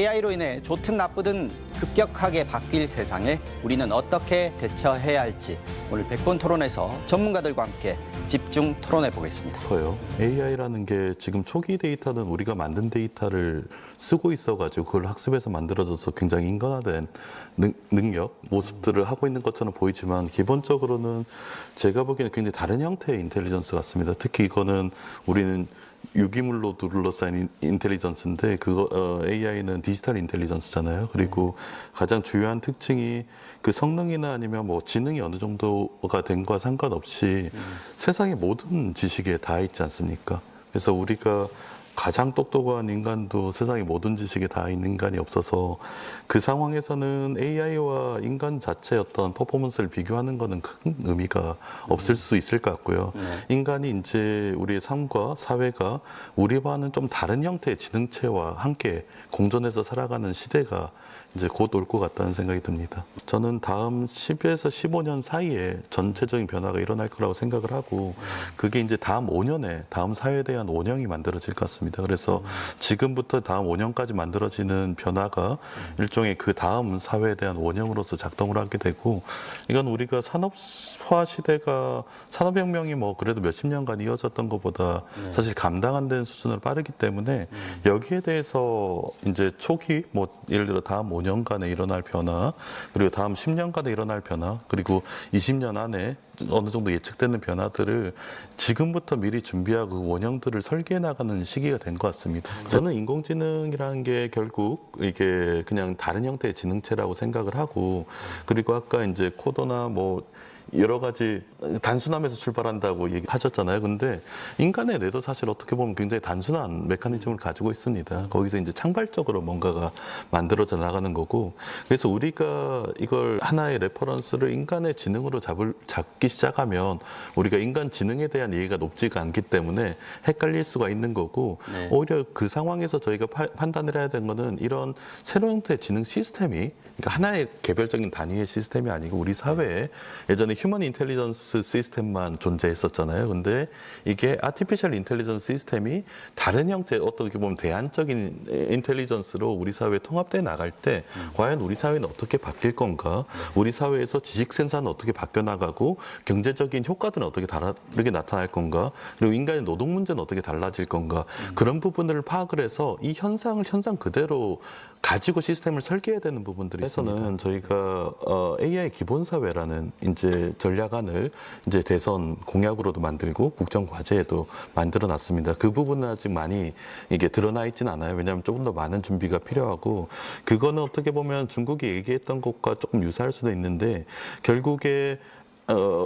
AI로 인해 좋든 나쁘든 급격하게 바뀔 세상에 우리는 어떻게 대처해야 할지 오늘 백분 토론에서 전문가들과 함께 집중 토론해 보겠습니다. AI라는 게 지금 초기 데이터는 우리가 만든 데이터를 쓰고 있어가지고 그걸 학습해서 만들어져서 굉장히 인간화된 능력, 모습들을 하고 있는 것처럼 보이지만 기본적으로는 제가 보기에는 굉장히 다른 형태의 인텔리전스 같습니다. 특히 이거는 우리는 유기물로 둘러싸인 인텔리전스인데 AI는 디지털 인텔리전스잖아요. 그리고 가장 주요한 특징이 그 성능이나 아니면 뭐 지능이 어느 정도가 된 거와 상관없이 세상의 모든 지식에 다 있지 않습니까? 그래서 우리가 가장 똑똑한 인간도 세상의 모든 지식에 다 있는 인간이 없어서 그 상황에서는 AI와 인간 자체의 어떤 퍼포먼스를 비교하는 거는 큰 의미가 없을 수 있을 것 같고요. 인간이 이제 우리의 삶과 사회가 우리와는 좀 다른 형태의 지능체와 함께 공존해서 살아가는 시대가 이제 곧 올 것 같다는 생각이 듭니다. 저는 다음 10에서 15년 사이에 전체적인 변화가 일어날 거라고 생각을 하고 그게 이제 다음 5년에 다음 사회에 대한 원형이 만들어질 것 같습니다. 그래서 지금부터 다음 5년까지 만들어지는 변화가 일종의 그 다음 사회에 대한 원형으로서 작동을 하게 되고 이건 우리가 산업화 시대가 산업혁명이 뭐 그래도 몇십 년간 이어졌던 것보다 사실 감당 안 되는 수준으로 빠르기 때문에 여기에 대해서 이제 초기 뭐 예를 들어 다음 5년간에 일어날 변화, 그리고 다음 10년간에 일어날 변화, 그리고 20년 안에 어느 정도 예측되는 변화들을 지금부터 미리 준비하고 그 원형들을 설계해 나가는 시기가 된 것 같습니다. 저는 인공지능이라는 게 결국 이게 그냥 다른 형태의 지능체라고 생각을 하고 그리고 아까 이제 코더나 뭐 여러 가지 단순함에서 출발한다고 얘기하셨잖아요. 근데 인간의 뇌도 사실 어떻게 보면 굉장히 단순한 메커니즘을 가지고 있습니다. 거기서 이제 창발적으로 뭔가가 만들어져 나가는 거고 그래서 우리가 이걸 하나의 레퍼런스를 인간의 지능으로 잡기 시작하면 우리가 인간 지능에 대한 이해가 높지가 않기 때문에 헷갈릴 수가 있는 거고 오히려 그 상황에서 저희가 판단을 해야 되는 거는 이런 새로운 형태의 지능 시스템이 그러니까 하나의 개별적인 단위의 시스템이 아니고 우리 사회에 예전에 휴먼 인텔리전스 시스템만 존재했었잖아요. 근데 이게 아티피셜 인텔리전스 시스템이 다른 형태의 어떻게 보면 대안적인 인텔리전스로 우리 사회에 통합돼 나갈 때 과연 우리 사회는 어떻게 바뀔 건가? 우리 사회에서 지식 생산은 어떻게 바뀌어 나가고 경제적인 효과들은 어떻게 다르게 나타날 건가? 그리고 인간의 노동 문제는 어떻게 달라질 건가? 그런 부분을 파악을 해서 이 현상을 현상 그대로 가지고 시스템을 설계해야 되는 부분들이 있어서는 저희가 AI 기본 사회라는 이제 전략안을 이제 대선 공약으로도 만들고 국정 과제에도 만들어 놨습니다. 그 부분은 아직 많이 이게 드러나 있지는 않아요. 왜냐하면 조금 더 많은 준비가 필요하고 그거는 어떻게 보면 중국이 얘기했던 것과 조금 유사할 수도 있는데 결국에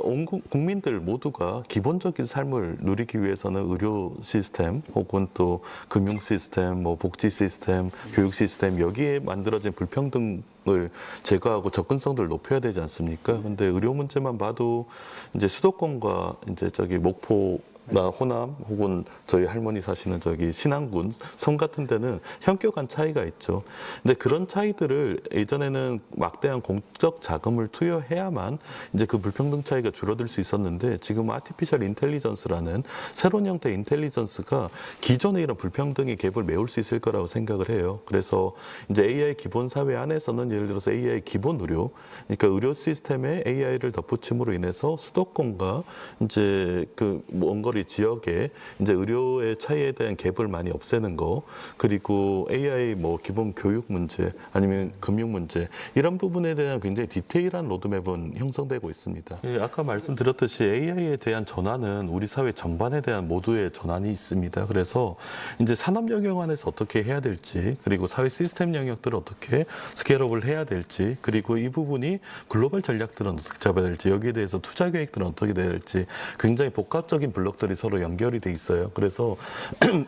온 국민들 모두가 기본적인 삶을 누리기 위해서는 의료 시스템 혹은 또 금융 시스템, 뭐 복지 시스템, 교육 시스템 여기에 만들어진 불평등을 제거하고 접근성들을 높여야 되지 않습니까? 근데 의료 문제만 봐도 이제 수도권과 이제 저기 목포 나 호남 혹은 저희 할머니 사시는 저기 신안군 섬 같은 데는 현격한 차이가 있죠. 근데 그런 차이들을 예전에는 막대한 공적 자금을 투여해야만 이제 그 불평등 차이가 줄어들 수 있었는데 지금 아티피셜 인텔리전스라는 새로운 형태의 인텔리전스가 기존의 이런 불평등의 갭을 메울 수 있을 거라고 생각을 해요. 그래서 이제 AI 기본 사회 안에서는 예를 들어서 AI 기본 의료, 그러니까 의료 시스템에 AI를 덧붙임으로 인해서 수도권과 이제 그 먼 거리 지역에 이제 의료의 차이에 대한 갭을 많이 없애는 거 그리고 AI 뭐 기본 교육 문제 아니면 금융 문제 이런 부분에 대한 굉장히 디테일한 로드맵은 형성되고 있습니다. 아까 말씀드렸듯이 AI에 대한 전환은 우리 사회 전반에 대한 모두의 전환이 있습니다. 그래서 이제 산업 영역 안에서 어떻게 해야 될지 그리고 사회 시스템 영역들을 어떻게 스케일업을 해야 될지 그리고 이 부분이 글로벌 전략들은 어떻게 잡아야 될지 여기에 대해서 투자 계획들은 어떻게 돼야 될지 굉장히 복합적인 블록들이 서로 연결이 돼 있어요. 그래서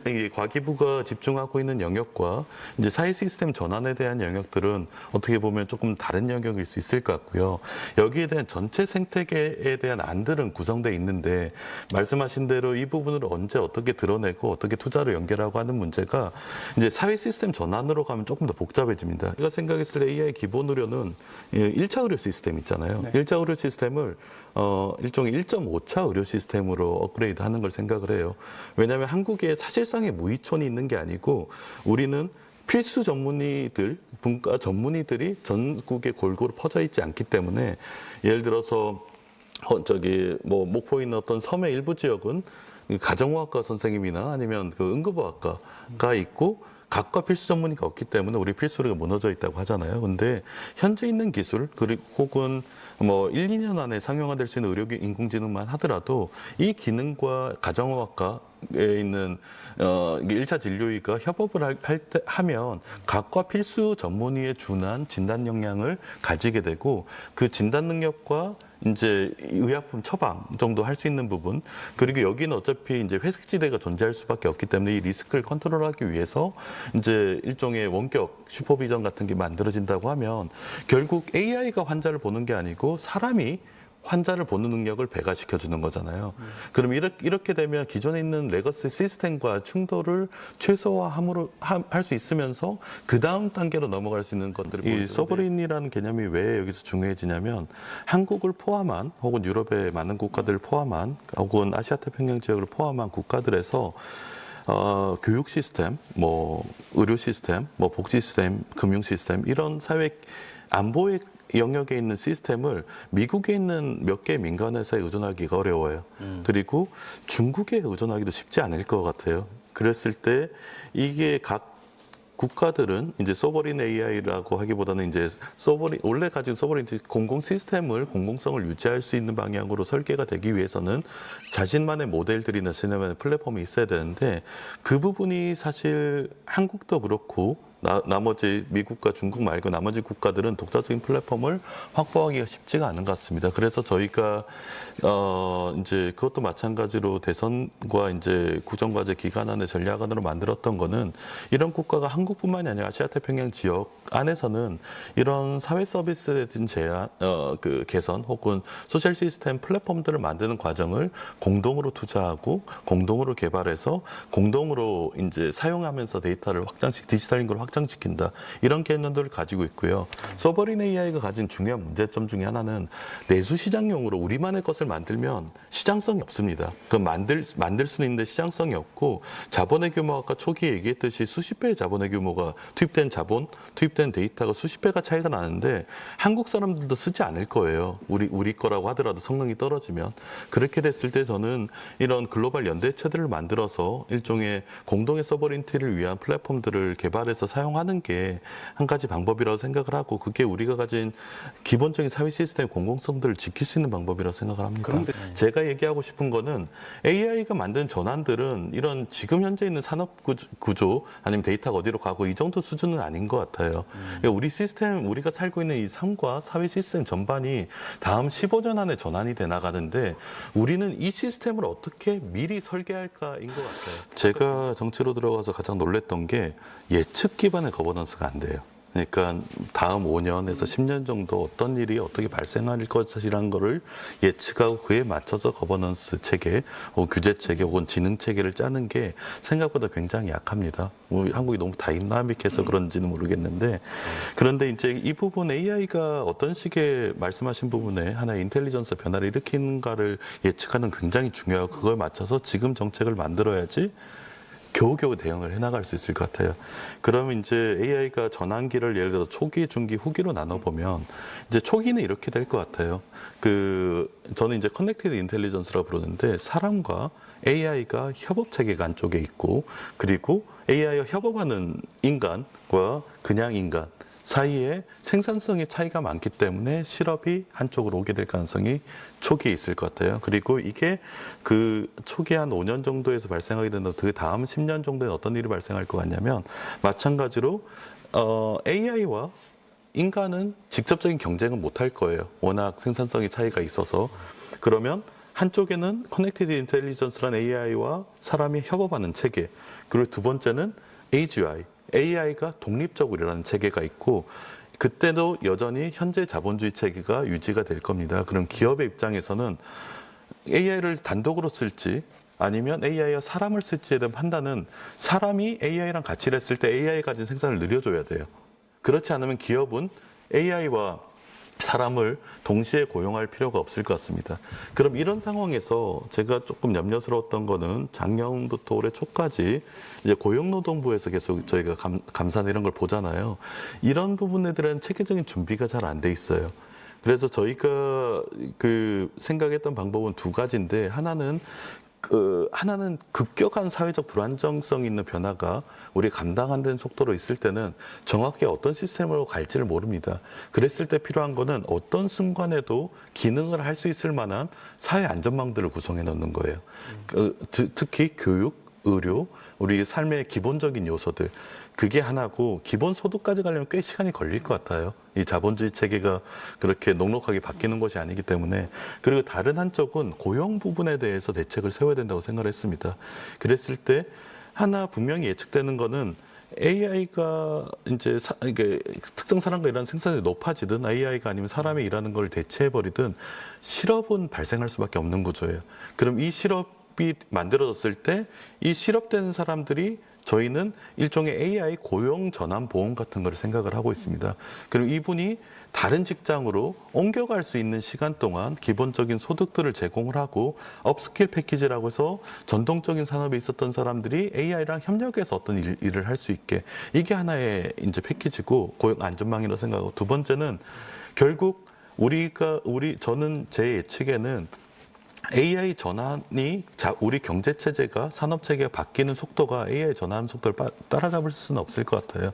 이 과기부가 집중하고 있는 영역과 이제 사회 시스템 전환에 대한 영역들은 어떻게 보면 조금 다른 영역일 수 있을 것 같고요. 여기에 대한 전체 생태계에 대한 안들은 구성돼 있는데 말씀하신 대로 이 부분을 언제 어떻게 드러내고 어떻게 투자를 연결하고 하는 문제가 이제 사회 시스템 전환으로 가면 조금 더 복잡해집니다. 제가 생각했을 때 AI 기본 의료는 1차 의료 시스템 있잖아요. 1차 의료 시스템을 일종의 1.5차 의료 시스템으로 업그레이드 하는 걸 생각을 해요. 왜냐하면 한국에 사실상의 무의촌이 있는 게 아니고 우리는 필수 전문의들, 분과 전문의들이 전국에 골고루 퍼져 있지 않기 때문에 예를 들어서 목포에 있는 어떤 섬의 일부 지역은 가정의학과 선생님이나 아니면 그 응급의학과가 있고 각과 필수 전문의가 없기 때문에 우리 필수리가 무너져 있다고 하잖아요. 근데 현재 있는 기술 그리고 혹은 1, 2년 안에 상용화될 수 있는 의료 인공지능만 하더라도 이 기능과 가정의학과에 있는 이게 1차 진료의가 협업을 하면 각과 필수 전문의에 준한 진단 역량을 가지게 되고 그 진단 능력과 이제 의약품 처방 정도 할 수 있는 부분 그리고 여기는 어차피 이제 회색지대가 존재할 수밖에 없기 때문에 이 리스크를 컨트롤하기 위해서 이제 일종의 원격 슈퍼비전 같은 게 만들어진다고 하면 결국 AI가 환자를 보는 게 아니고 사람이 환자를 보는 능력을 배가시켜 주는 거잖아요. 그럼 이렇게 되면 기존에 있는 레거시 시스템과 충돌을 최소화할 수 있으면서 그 다음 단계로 넘어갈 수 있는 것들이 이 서버린이라는 개념이 왜 여기서 중요해지냐면 한국을 포함한 혹은 유럽의 많은 국가들을 포함한 혹은 아시아 태평양 지역을 포함한 국가들에서 교육 시스템, 의료 시스템, 복지 시스템, 금융 시스템 이런 사회 안보의 영역에 있는 시스템을 미국에 있는 몇 개 민간회사에 의존하기가 어려워요. 그리고 중국에 의존하기도 쉽지 않을 것 같아요. 그랬을 때 이게 각 국가들은 이제 소버린 AI라고 하기보다는 이제 원래 가진 소버린 공공 시스템을 공공성을 유지할 수 있는 방향으로 설계가 되기 위해서는 자신만의 모델들이나 자신만의 플랫폼이 있어야 되는데 그 부분이 사실 한국도 그렇고 나머지 미국과 중국 말고 나머지 국가들은 독자적인 플랫폼을 확보하기가 쉽지가 않은 것 같습니다. 그래서 저희가 이제 그것도 마찬가지로 대선과 이제 국정과제 기간안의 전략안으로 만들었던 거는 이런 국가가 한국뿐만이 아니라 아시아 태평양 지역 안에서는 이런 사회 서비스에 대한 개선 혹은 소셜 시스템 플랫폼들을 만드는 과정을 공동으로 투자하고 공동으로 개발해서 공동으로 이제 사용하면서 데이터를 디지털인 걸 확장시킨다. 이런 개념들을 가지고 있고요. 서버린 AI가 가진 중요한 문제점 중에 하나는 내수 시장용으로 우리만의 것을 만들면 시장성이 없습니다. 그 만들 수는 있는데 시장성이 없고 자본의 규모가 아까 초기에 얘기했듯이 수십 배의 자본의 규모가 투입된 데이터가 수십 배가 차이가 나는데 한국 사람들도 쓰지 않을 거예요. 우리 거라고 하더라도 성능이 떨어지면. 그렇게 됐을 때 저는 이런 글로벌 연대체들을 만들어서 일종의 공동의 서버린티를 위한 플랫폼들을 개발해서 사용하는 게 한 가지 방법이라고 생각을 하고 그게 우리가 가진 기본적인 사회 시스템 공공성들을 지킬 수 있는 방법이라고 생각을 합니다. 그런데 제가 얘기하고 싶은 거는 AI가 만든 전환들은 이런 지금 현재 있는 산업 구조 아니면 데이터가 어디로 가고 이 정도 수준은 아닌 것 같아요. 그러니까 우리 시스템, 우리가 살고 있는 이 삶과 사회 시스템 전반이 다음 15년 안에 전환이 돼 나가는데 우리는 이 시스템을 어떻게 미리 설계할까인 것 같아요. 제가 정치로 들어가서 가장 놀랬던 게 예측 기반의 거버넌스가 안 돼요. 그러니까 다음 5년에서 10년 정도 어떤 일이 어떻게 발생할 것이라는 거를 예측하고 그에 맞춰서 거버넌스 체계, 규제 체계 혹은 지능 체계를 짜는 게 생각보다 굉장히 약합니다. 한국이 너무 다이나믹해서 그런지는 모르겠는데 그런데 이제 이 부분 AI가 어떤 식의 말씀하신 부분에 하나의 인텔리전스 변화를 일으키는가를 예측하는 굉장히 중요하고 그거에 맞춰서 지금 정책을 만들어야지 겨우겨우 대응을 해나갈 수 있을 것 같아요. 그러면 이제 AI가 전환기를 예를 들어 초기, 중기, 후기로 나눠보면 이제 초기는 이렇게 될 것 같아요. 저는 이제 커넥티드 인텔리전스라고 부르는데 사람과 AI가 협업 체계가 한쪽에 있고 그리고 AI와 협업하는 인간과 그냥 인간 사이에 생산성의 차이가 많기 때문에 실업이 한쪽으로 오게 될 가능성이 초기에 있을 것 같아요. 그리고 이게 그 초기 한 5년 정도에서 발생하게 된다. 그 다음 10년 정도에 어떤 일이 발생할 것 같냐면 마찬가지로 AI와 인간은 직접적인 경쟁은 못할 거예요. 워낙 생산성의 차이가 있어서. 그러면 한쪽에는 커넥티드 인텔리전스라는 AI와 사람이 협업하는 체계. 그리고 두 번째는 AGI. AI가 독립적으로 일하는 체계가 있고 그때도 여전히 현재 자본주의 체계가 유지가 될 겁니다. 그럼 기업의 입장에서는 AI를 단독으로 쓸지 아니면 AI와 사람을 쓸지에 대한 판단은 사람이 AI랑 같이 일했을 때 AI가 가진 생산을 늘려줘야 돼요. 그렇지 않으면 기업은 AI와 사람을 동시에 고용할 필요가 없을 것 같습니다. 그럼 이런 상황에서 제가 조금 염려스러웠던 거는 작년부터 올해 초까지 이제 고용노동부에서 계속 저희가 감사나 이런 걸 보잖아요. 이런 부분에 대한 체계적인 준비가 잘 안 돼 있어요. 그래서 저희가 그 생각했던 방법은 두 가지인데 하나는 급격한 사회적 불안정성 있는 변화가 우리 감당 안 되는 속도로 있을 때는 정확히 어떤 시스템으로 갈지를 모릅니다. 그랬을 때 필요한 거는 어떤 순간에도 기능을 할 수 있을 만한 사회 안전망들을 구성해 놓는 거예요. 특히 교육, 의료, 우리 삶의 기본적인 요소들. 그게 하나고 기본 소득까지 가려면 꽤 시간이 걸릴 것 같아요. 이 자본주의 체계가 그렇게 녹록하게 바뀌는 것이 아니기 때문에. 그리고 다른 한쪽은 고용 부분에 대해서 대책을 세워야 된다고 생각을 했습니다. 그랬을 때 하나 분명히 예측되는 거는 AI가 이제 이게 특정 사람과 일하는 생산성이 높아지든 AI가 아니면 사람이 일하는 걸 대체해버리든 실업은 발생할 수밖에 없는 구조예요. 그럼 이 실업이 만들어졌을 때 이 실업되는 사람들이 저희는 일종의 AI 고용 전환 보험 같은 걸 생각을 하고 있습니다. 그럼 이분이 다른 직장으로 옮겨갈 수 있는 시간 동안 기본적인 소득들을 제공을 하고 업스킬 패키지라고 해서 전통적인 산업에 있었던 사람들이 AI랑 협력해서 어떤 일을 할 수 있게 이게 하나의 이제 패키지고 고용 안전망이라고 생각하고 두 번째는 결국 저는 제 예측에는 AI 전환이 우리 경제 체제가 산업 체계가 바뀌는 속도가 AI 전환 속도를 따라잡을 수는 없을 것 같아요.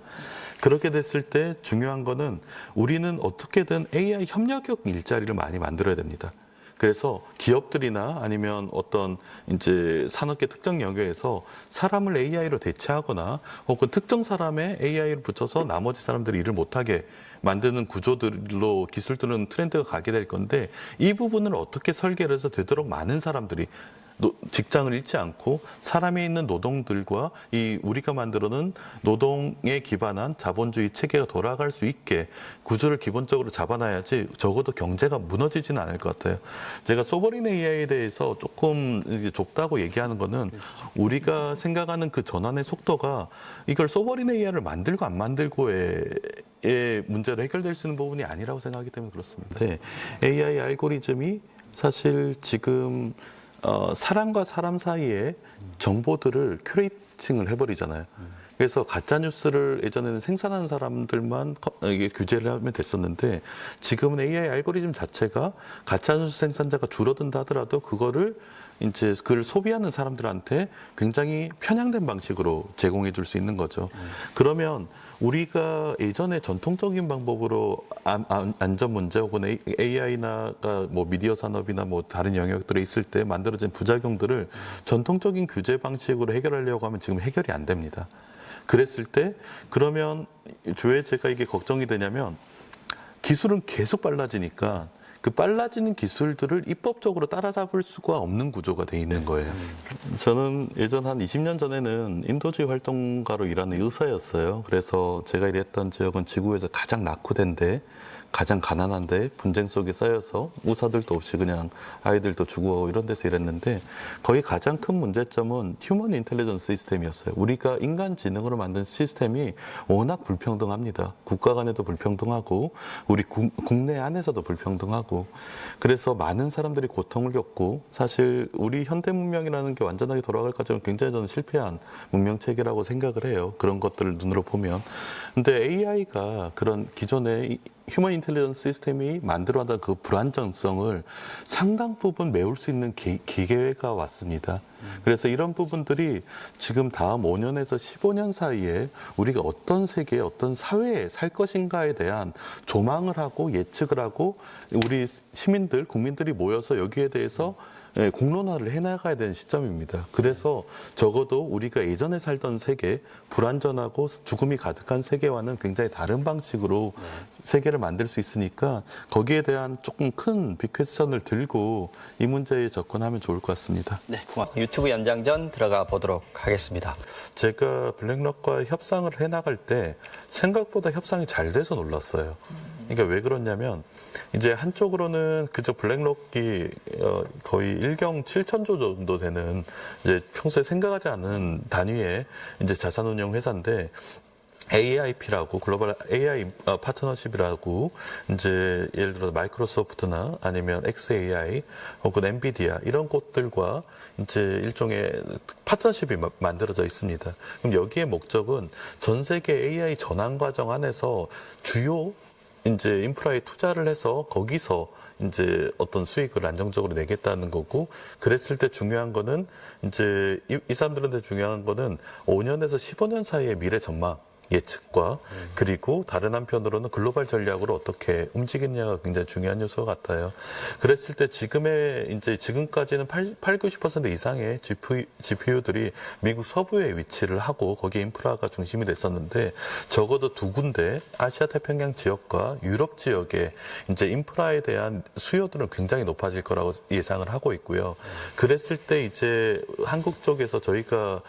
그렇게 됐을 때 중요한 거는 우리는 어떻게든 AI 협력형 일자리를 많이 만들어야 됩니다. 그래서 기업들이나 아니면 어떤 이제 산업계 특정 영역에서 사람을 AI로 대체하거나 혹은 특정 사람의 AI를 붙여서 나머지 사람들이 일을 못하게 만드는 구조들로 기술들은 트렌드가 가게 될 건데 이 부분을 어떻게 설계를 해서 되도록 많은 사람들이 직장을 잃지 않고 사람이 있는 노동들과 이 우리가 만들어놓은 노동에 기반한 자본주의 체계가 돌아갈 수 있게 구조를 기본적으로 잡아놔야지 적어도 경제가 무너지지는 않을 것 같아요. 제가 소버린 AI에 대해서 조금 이제 좁다고 얘기하는 거는 우리가 생각하는 그 전환의 속도가 이걸 소버린 AI를 만들고 안 만들고의 문제로 해결될 수 있는 부분이 아니라고 생각하기 때문에 그렇습니다. 네, AI 알고리즘이 사실 지금 사람과 사람 사이에 정보들을 큐레이팅을 해버리잖아요. 그래서 가짜 뉴스를 예전에는 생산하는 사람들만 이게 규제를 하면 됐었는데 지금은 AI 알고리즘 자체가 가짜 뉴스 생산자가 줄어든다 하더라도 그거를 소비하는 사람들한테 굉장히 편향된 방식으로 제공해 줄 수 있는 거죠. 그러면 우리가 예전에 전통적인 방법으로 안전 문제 혹은 AI나 뭐 미디어 산업이나 뭐 다른 영역들에 있을 때 만들어진 부작용들을 전통적인 규제 방식으로 해결하려고 하면 지금 해결이 안 됩니다. 그랬을 때 그러면 왜 제가 이게 걱정이 되냐면 기술은 계속 빨라지니까 그 빨라지는 기술들을 입법적으로 따라잡을 수가 없는 구조가 돼 있는 거예요. 저는 예전 한 20년 전에는 인도주의 활동가로 일하는 의사였어요. 그래서 제가 일했던 지역은 지구에서 가장 낙후된데 가장 가난한데 분쟁 속에 쌓여서 의사들도 없이 그냥 아이들도 죽어 이런 데서 일했는데 거기 가장 큰 문제점은 휴먼 인텔리전스 시스템이었어요. 우리가 인간 지능으로 만든 시스템이 워낙 불평등합니다. 국가 간에도 불평등하고 우리 국내 안에서도 불평등하고 그래서 많은 사람들이 고통을 겪고 사실 우리 현대 문명이라는 게 완전하게 돌아갈까지는 굉장히 저는 실패한 문명 체계라고 생각을 해요. 그런 것들을 눈으로 보면. 근데 AI가 그런 기존의 휴먼 인텔리전스 시스템이 만들어낸 그 불안정성을 상당 부분 메울 수 있는 기회가 왔습니다. 그래서 이런 부분들이 지금 다음 5년에서 15년 사이에 우리가 어떤 세계, 어떤 사회에 살 것인가에 대한 조망을 하고 예측을 하고 우리 시민들, 국민들이 모여서 여기에 대해서 공론화를 해나가야 되는 시점입니다. 그래서 적어도 우리가 예전에 살던 세계, 불안전하고 죽음이 가득한 세계와는 굉장히 다른 방식으로 세계를 만들 수 있으니까 거기에 대한 조금 큰 빅퀘스천을 들고 이 문제에 접근하면 좋을 것 같습니다. 네, 유튜브 연장전 들어가 보도록 하겠습니다. 제가 블랙록과 협상을 해나갈 때 생각보다 협상이 잘 돼서 놀랐어요. 그러니까 왜 그러냐면 이제 한쪽으로는 그저 블랙록이 거의 1경 7천조 정도 되는 이제 평소에 생각하지 않은 단위의 이제 자산운용 회사인데 AIP라고 글로벌 AI 파트너십이라고 이제 예를 들어 마이크로소프트나 아니면 XAI 혹은 엔비디아 이런 곳들과 이제 일종의 파트너십이 만들어져 있습니다. 그럼 여기에 목적은 전 세계 AI 전환 과정 안에서 주요 이제 인프라에 투자를 해서 거기서 이제 어떤 수익을 안정적으로 내겠다는 거고, 그랬을 때 중요한 거는 이제 이 사람들한테 중요한 거는 5년에서 15년 사이의 미래 전망 예측과 그리고 다른 한편으로는 글로벌 전략으로 어떻게 움직이느냐가 굉장히 중요한 요소 같아요. 그랬을 때 지금까지는 90% 이상의 GPU들이 미국 서부에 위치를 하고 거기에 인프라가 중심이 됐었는데, 적어도 두 군데 아시아 태평양 지역과 유럽 지역에 이제 인프라에 대한 수요들은 굉장히 높아질 거라고 예상을 하고 있고요. 그랬을 때 이제 한국 쪽에서 저희가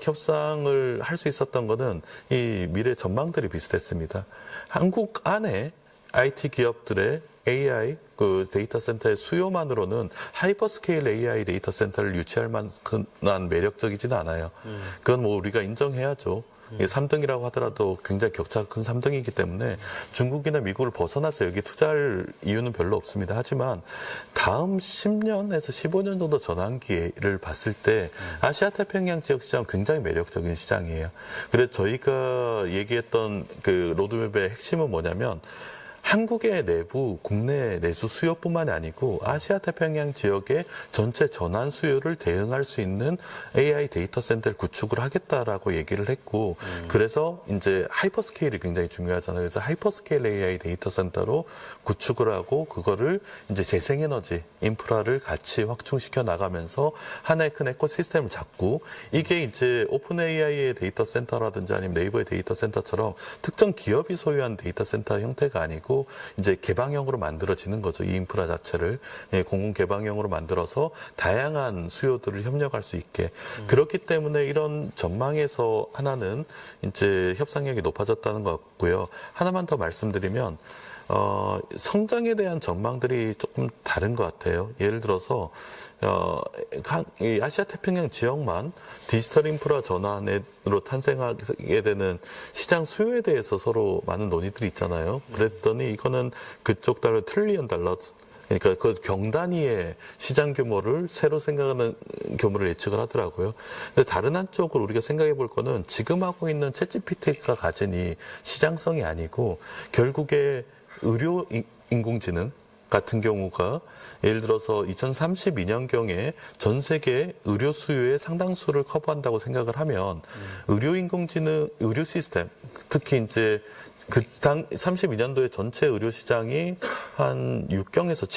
협상을 할 수 있었던 거는 이 미래 전망들이 비슷했습니다. 한국 안에 IT 기업들의 AI 그 데이터 센터의 수요만으로는 하이퍼스케일 AI 데이터 센터를 유치할 만큼만 매력적이지는 않아요. 그건 뭐 우리가 인정해야죠. 3등이라고 하더라도 굉장히 격차가 큰 3등이기 때문에 중국이나 미국을 벗어나서 여기 투자할 이유는 별로 없습니다. 하지만 다음 10년에서 15년 정도 전환기를 봤을 때 아시아 태평양 지역 시장은 굉장히 매력적인 시장이에요. 그래서 저희가 얘기했던 그 로드맵의 핵심은 뭐냐면, 한국의 내부 국내 내수 수요뿐만이 아니고 아시아 태평양 지역의 전체 전환 수요를 대응할 수 있는 AI 데이터 센터를 구축을 하겠다라고 얘기를 했고, 그래서 이제 하이퍼스케일이 굉장히 중요하잖아요. 그래서 하이퍼스케일 AI 데이터 센터로 구축을 하고 그거를 이제 재생에너지 인프라를 같이 확충시켜 나가면서 하나의 큰 에코시스템을 잡고, 이게 이제 오픈 AI의 데이터 센터라든지 아니면 네이버의 데이터 센터처럼 특정 기업이 소유한 데이터 센터 형태가 아니고 이제 개방형으로 만들어지는 거죠. 이 인프라 자체를 공공 개방형으로 만들어서 다양한 수요들을 협력할 수 있게. 그렇기 때문에 이런 전망에서 하나는 이제 협상력이 높아졌다는 것 같고요. 하나만 더 말씀드리면, 성장에 대한 전망들이 조금 다른 것 같아요. 예를 들어서 이 아시아 태평양 지역만 디지털 인프라 전환으로 탄생하게 되는 시장 수요에 대해서 서로 많은 논의들이 있잖아요. 그랬더니 이거는 그쪽 달러 $1 트릴리언, 그러니까 그 경단위의 시장 규모를 새로 생각하는 규모를 예측을 하더라고요. 근데 다른 한쪽으로 우리가 생각해 볼 거는 지금 하고 있는 챗GPT가 가진 이 시장성이 아니고, 결국에 의료 인공지능 같은 경우가 예를 들어서 2032년경에 전 세계 의료 수요의 상당수를 커버한다고 생각을 하면, 의료 인공지능, 의료 시스템, 특히 이제 그 당 32년도에 전체 의료 시장이 한 6경에서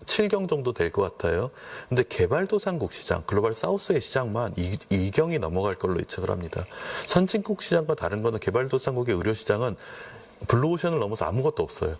7경 정도 될 것 같아요. 근데 개발도상국 시장, 글로벌 사우스의 시장만 2경이 넘어갈 걸로 예측을 합니다. 선진국 시장과 다른 거는 개발도상국의 의료 시장은 블루오션을 넘어서 아무것도 없어요.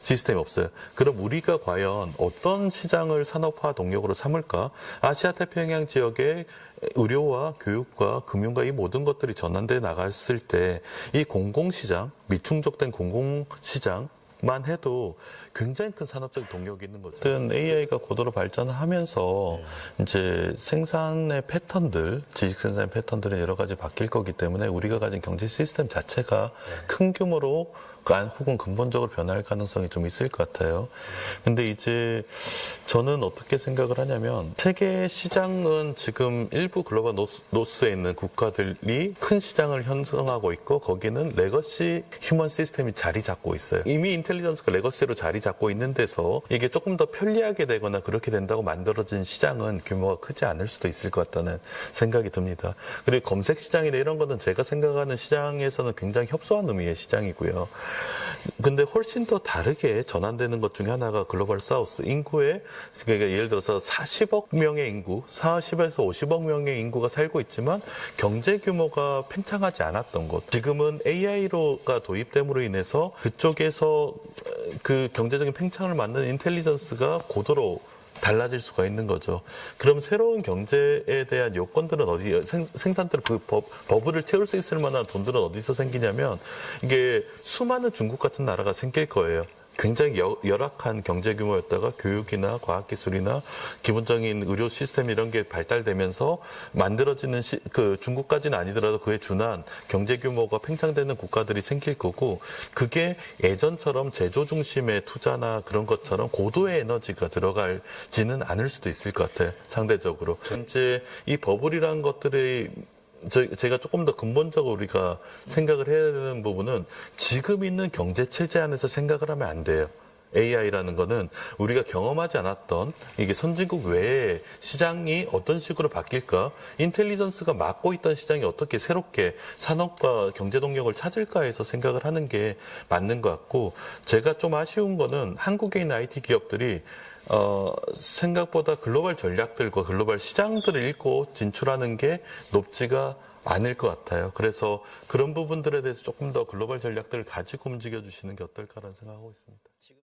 시스템이 없어요. 그럼 우리가 과연 어떤 시장을 산업화 동력으로 삼을까? 아시아 태평양 지역의 의료와 교육과 금융과 이 모든 것들이 전환돼 나갔을 때 이 공공시장, 미충족된 공공시장만 해도 굉장히 큰 산업적 동력이 있는 거죠. AI가 고도로 발전하면서 이제 생산의 패턴들, 지식 생산의 패턴들이 여러 가지 바뀔 거기 때문에 우리가 가진 경제 시스템 자체가 큰 규모로 혹은 근본적으로 변할 가능성이 좀 있을 것 같아요. 근데 이제 저는 어떻게 생각을 하냐면, 세계 시장은 지금 일부 글로벌 노스에 있는 국가들이 큰 시장을 형성하고 있고, 거기는 레거시 휴먼 시스템이 자리 잡고 있어요. 이미 인텔리전스가 레거시로 자리 잡고 있는 데서 이게 조금 더 편리하게 되거나 그렇게 된다고 만들어진 시장은 규모가 크지 않을 수도 있을 것 같다는 생각이 듭니다. 그리고 검색 시장이나 이런 거는 제가 생각하는 시장에서는 굉장히 협소한 의미의 시장이고요. 근데 훨씬 더 다르게 전환되는 것 중에 하나가 글로벌 사우스 인구의, 그러니까 예를 들어서 40억 명의 인구, 40에서 50억 명의 인구가 살고 있지만 경제 규모가 팽창하지 않았던 곳. 지금은 AI가 도입됨으로 인해서 그쪽에서 그 경제적인 팽창을 막는 인텔리전스가 고도로 달라질 수가 있는 거죠. 그럼 새로운 경제에 대한 요건들은 생산들 그 버블을 채울 수 있을 만한 돈들은 어디서 생기냐면, 이게 수많은 중국 같은 나라가 생길 거예요. 굉장히 열악한 경제 규모였다가 교육이나 과학기술이나 기본적인 의료 시스템 이런 게 발달되면서 만들어지는 그 중국까지는 아니더라도 그에 준한 경제 규모가 팽창되는 국가들이 생길 거고 그게 예전처럼 제조 중심의 투자나 그런 것처럼 고도의 에너지가 들어갈지는 않을 수도 있을 것 같아요. 상대적으로. 이제 이 버블이라는 것들이 제가 조금 더 근본적으로 우리가 생각을 해야 되는 부분은 지금 있는 경제 체제 안에서 생각을 하면 안 돼요. AI라는 거는 우리가 경험하지 않았던 이게 선진국 외에 시장이 어떤 식으로 바뀔까, 인텔리전스가 막고 있던 시장이 어떻게 새롭게 산업과 경제 동력을 찾을까 해서 생각을 하는 게 맞는 것 같고, 제가 좀 아쉬운 거는 한국에 있는 IT 기업들이 생각보다 글로벌 전략들과 글로벌 시장들을 읽고 진출하는 게 높지가 않을 것 같아요. 그래서 그런 부분들에 대해서 조금 더 글로벌 전략들을 가지고 움직여 주시는 게 어떨까라는 생각하고 있습니다.